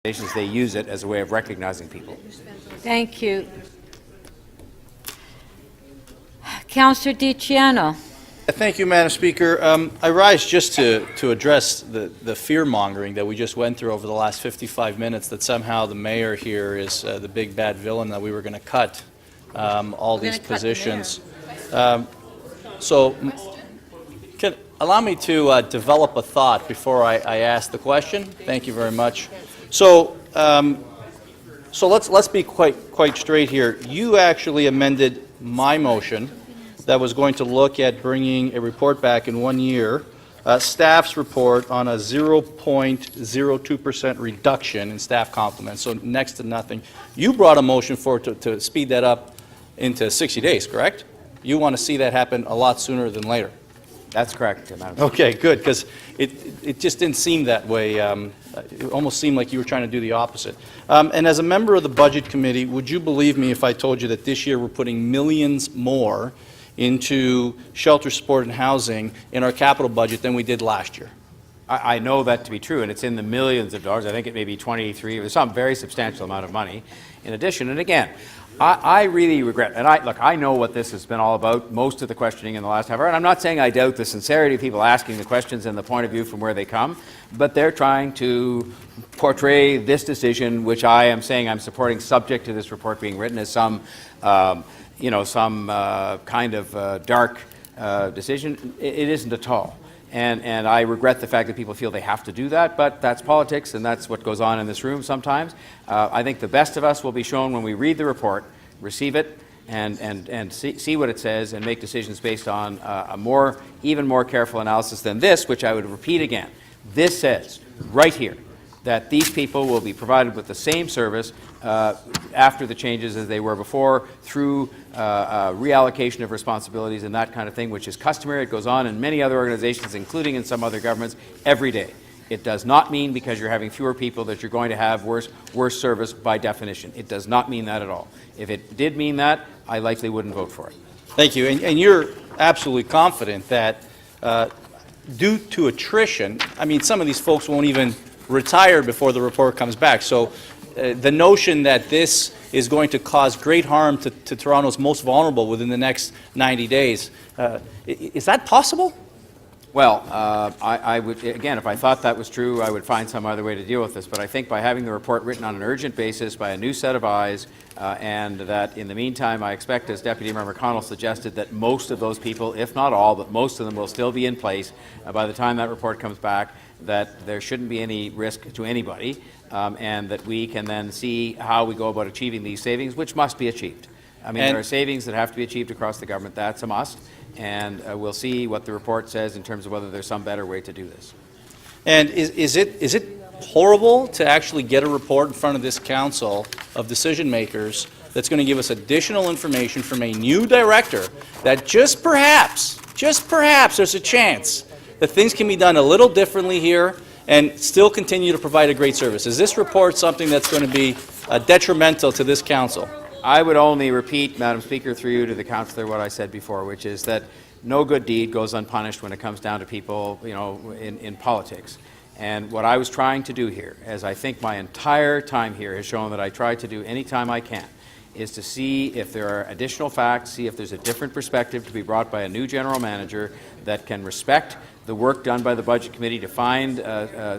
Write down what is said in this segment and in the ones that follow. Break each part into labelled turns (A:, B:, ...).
A: They use it as a way of recognizing people.
B: Thank you. Councillor DiCiano.
C: Thank you, Madam Speaker. I rise just to address the fear-mongering that we just went through over the last 55 minutes, that somehow the mayor here is the big bad villain, that we were going to cut all these positions. So allow me to develop a thought before I ask the question. Thank you very much. So let's be quite straight here. You actually amended my motion that was going to look at bringing a report back in 1 year, staff's report on a 0.02% reduction in staff complements, so next to nothing. You brought a motion for to speed that up into 60 days, correct? You want to see that happen a lot sooner than later.
A: That's correct, Madam Speaker.
C: Okay, good, because it just didn't seem that way. It almost seemed like you were trying to do the opposite. And as a member of the Budget Committee, would you believe me if I told you that this year we're putting millions more into shelter, support, and housing in our capital budget than we did last year?
A: I know that to be true, and it's in the millions of dollars. I think it may be 23, or some very substantial amount of money in addition. And again, I really regret, and I know what this has been all about, most of the questioning in the last half hour, and I'm not saying I doubt the sincerity of people asking the questions and the point of view from where they come, but they're trying to portray this decision, which I am saying I'm supporting subject to this report being written, as some kind of dark decision. It isn't at all. And I regret the fact that people feel they have to do that, but that's politics, and that's what goes on in this room sometimes. I think the best of us will be shown when we read the report, receive it, and see what it says, and make decisions based on a even more careful analysis than this, which I would repeat again. This says, right here, that these people will be provided with the same service after the changes as they were before, through reallocation of responsibilities and that kind of thing, which is customary. It goes on in many other organizations, including in some other governments, every day. It does not mean because you're having fewer people that you're going to have worse service by definition. It does not mean that at all. If it did mean that, I likely wouldn't vote for it.
C: Thank you. And you're absolutely confident that due to attrition, I mean, some of these folks won't even retire before the report comes back. So the notion that this is going to cause great harm to Toronto's most vulnerable within the next 90 days, is that possible?
A: Well, I would, again, if I thought that was true, I would find some other way to deal with this. But I think by having the report written on an urgent basis by a new set of eyes, and that in the meantime, I expect, as Deputy Member Connell suggested, that most of those people, if not all, but most of them will still be in place by the time that report comes back, that there shouldn't be any risk to anybody, and that we can then see how we go about achieving these savings, which must be achieved. I mean, there are savings that have to be achieved across the government. That's a must. And we'll see what the report says in terms of whether there's some better way to do this.
C: And is it horrible to actually get a report in front of this council of decision makers that's going to give us additional information from a new director that just perhaps there's a chance that things can be done a little differently here and still continue to provide a great service? Is this report something that's going to be detrimental to this council?
A: I would only repeat, Madam Speaker, through you to the councillor, what I said before, which is that no good deed goes unpunished when it comes down to people, in politics. And what I was trying to do here, as I think my entire time here has shown that I try to do any time I can, is to see if there are additional facts, see if there's a different perspective to be brought by a new general manager that can respect the work done by the Budget Committee to find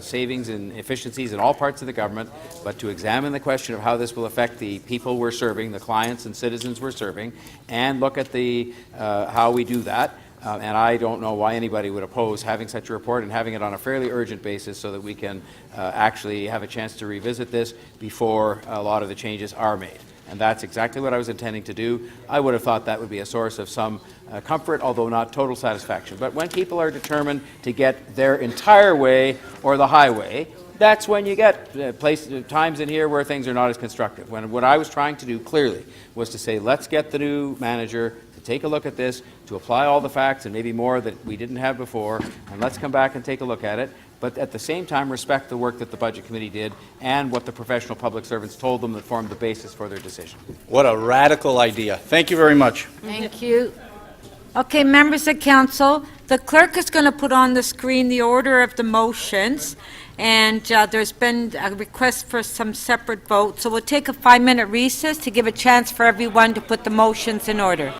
A: savings and efficiencies in all parts of the government, but to examine the question of how this will affect the people we're serving, the clients and citizens we're serving, and look at the how we do that. And I don't know why anybody would oppose having such a report and having it on a fairly urgent basis so that we can actually have a chance to revisit this before a lot of the changes are made. And that's exactly what I was intending to do. I would have thought that would be a source of some comfort, although not total satisfaction. But when people are determined to get their entire way or the highway, that's when you get times in here where things are not as constructive. When what I was trying to do clearly was to say, let's get the new manager to take a look at this, to apply all the facts and maybe more that we didn't have before, and let's come back and take a look at it. But at the same time respect the work that the Budget Committee did and what the professional public servants told them that formed the basis for their decision.
C: What a radical idea. Thank you very much.
B: Thank you. Okay, members of council, the clerk is going to put on the screen the order of the motions, and there's been a request for some separate votes, so we'll take a 5-minute recess to give a chance for everyone to put the motions in order.